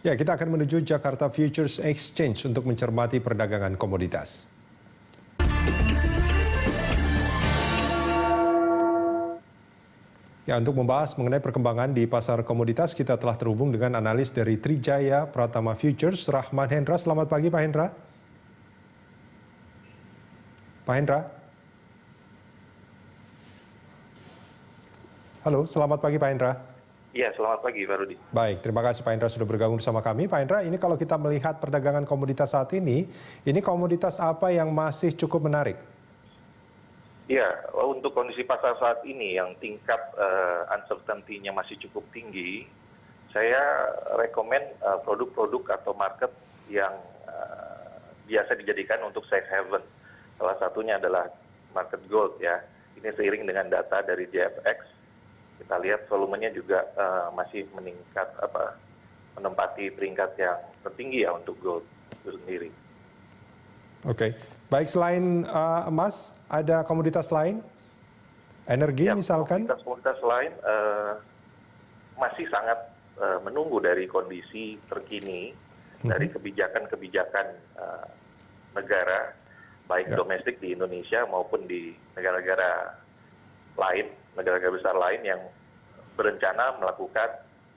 Ya, kita akan menuju Jakarta Futures Exchange untuk mencermati perdagangan komoditas. Ya, untuk membahas mengenai perkembangan di pasar komoditas, kita telah terhubung dengan analis dari Trijaya Pratama Futures, Rahman Hendra. Selamat pagi, Pak Hendra. Pak Hendra. Halo, selamat pagi, Pak Hendra. Iya, selamat pagi, Pak Rudi. Baik, terima kasih Pak Hendra sudah bergabung bersama kami. Pak Hendra, ini kalau kita melihat perdagangan komoditas saat ini komoditas apa yang masih cukup menarik? Ya, untuk kondisi pasar saat ini yang tingkat uncertainty-nya masih cukup tinggi, saya rekomen produk-produk atau market yang biasa dijadikan untuk safe haven. Salah satunya adalah market gold ya. Ini seiring dengan data dari JFX, kita lihat volumenya juga masih meningkat, menempati peringkat yang tertinggi ya untuk gold itu sendiri. Oke, baik, selain emas, ada komoditas lain? Energi ya, misalkan? Komoditas lain masih sangat menunggu dari kondisi terkini, dari kebijakan-kebijakan negara, baik domestik di Indonesia maupun di negara-negara lain, negara-negara besar lain yang berencana melakukan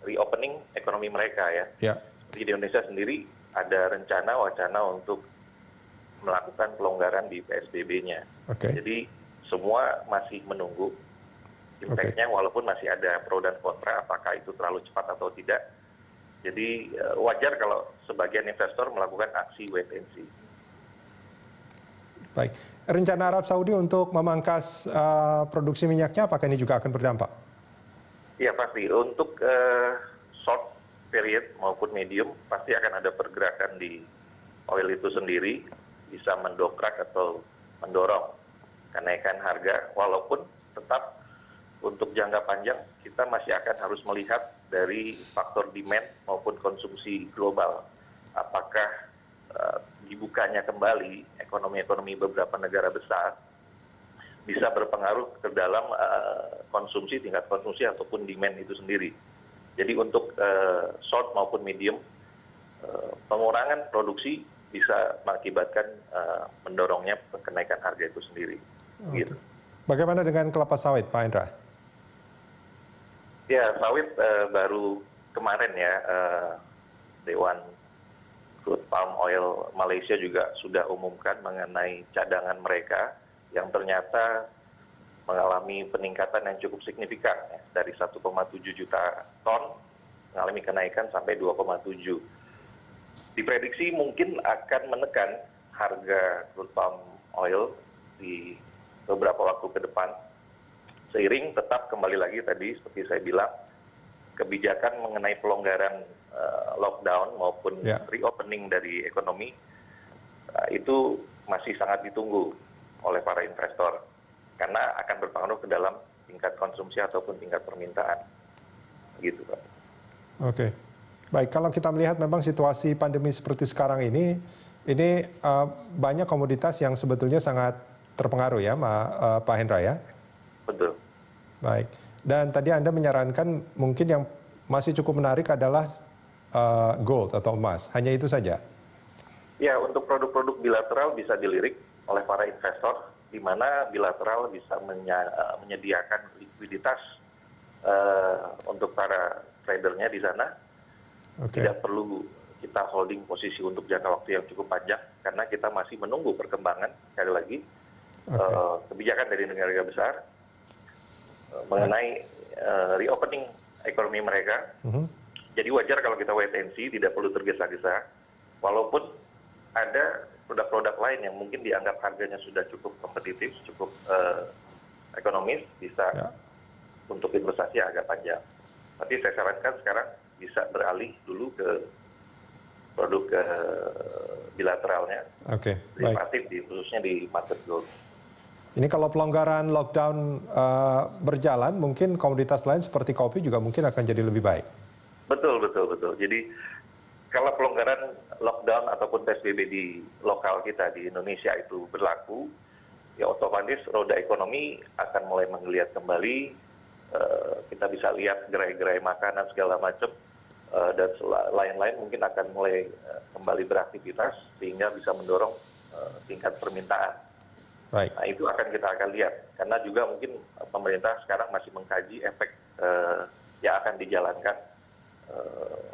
reopening ekonomi mereka ya. Seperti di Indonesia sendiri ada rencana wacana untuk melakukan pelonggaran di PSBB-nya. Jadi semua masih menunggu impact-nya, walaupun masih ada pro dan kontra apakah itu terlalu cepat atau tidak. Jadi wajar kalau sebagian investor melakukan aksi wait and see. Baik, rencana Arab Saudi untuk memangkas produksi minyaknya, apakah ini juga akan berdampak? Ya pasti, untuk short period maupun medium pasti akan ada pergerakan di oil itu sendiri, bisa mendongkrak atau mendorong kenaikan harga, walaupun tetap untuk jangka panjang kita masih akan harus melihat dari faktor demand maupun konsumsi global. Apakah dibukanya kembali ekonomi-ekonomi beberapa negara besar bisa berpengaruh ke dalam konsumsi, tingkat konsumsi ataupun demand itu sendiri. Jadi untuk short maupun medium, pengurangan produksi bisa mengakibatkan mendorongnya kenaikan harga itu sendiri. Gitu. Bagaimana dengan kelapa sawit, Pak Hendra? Ya, sawit baru kemarin ya, Dewan Crude Palm Oil Malaysia juga sudah umumkan mengenai cadangan mereka yang ternyata mengalami peningkatan yang cukup signifikan ya, dari 1,7 juta ton mengalami kenaikan sampai 2,7. Diprediksi mungkin akan menekan harga crude palm oil di beberapa waktu ke depan, seiring tetap kembali lagi tadi seperti saya bilang, kebijakan mengenai pelonggaran lockdown maupun reopening dari ekonomi itu masih sangat ditunggu oleh para investor, karena akan berpengaruh ke dalam tingkat konsumsi ataupun tingkat permintaan. Gitu, Pak. Oke. Baik, kalau kita melihat memang situasi pandemi seperti sekarang ini banyak komoditas yang sebetulnya sangat terpengaruh ya, Pak Hendra ya? Betul. Baik, dan tadi Anda menyarankan mungkin yang masih cukup menarik adalah gold atau emas, hanya itu saja? Ya, untuk produk-produk bilateral bisa dilirik oleh para investor, di mana bilateral bisa menyediakan likuiditas untuk para tradernya di sana. Tidak perlu kita holding posisi untuk jangka waktu yang cukup panjang, karena kita masih menunggu perkembangan, sekali lagi, kebijakan dari negara-negara besar mengenai reopening ekonomi mereka. Jadi wajar kalau kita wait and see, tidak perlu tergesa-gesa, walaupun ada produk-produk lain yang mungkin dianggap harganya sudah cukup kompetitif, cukup ekonomis, bisa untuk investasi agak panjang. Tapi saya sarankan sekarang bisa beralih dulu ke produk bilateralnya, derivatif, khususnya di market gold. Ini kalau pelonggaran lockdown berjalan, mungkin komoditas lain seperti kopi juga mungkin akan jadi lebih baik. Betul. Jadi kalau pelonggaran lockdown ataupun PSBB di lokal kita di Indonesia itu berlaku, ya otomatis roda ekonomi akan mulai menggeliat kembali. Kita bisa lihat gerai-gerai makanan segala macam dan lain-lain mungkin akan mulai kembali beraktivitas sehingga bisa mendorong tingkat permintaan. Baik. Nah itu kita akan lihat karena juga mungkin pemerintah sekarang masih mengkaji efek yang akan dijalankan,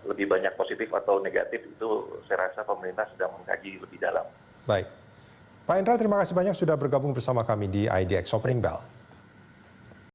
lebih banyak positif atau negatif itu saya rasa pemerintah sedang mengkaji lebih dalam. Baik. Pak Hendra, terima kasih banyak sudah bergabung bersama kami di IDX Opening Bell.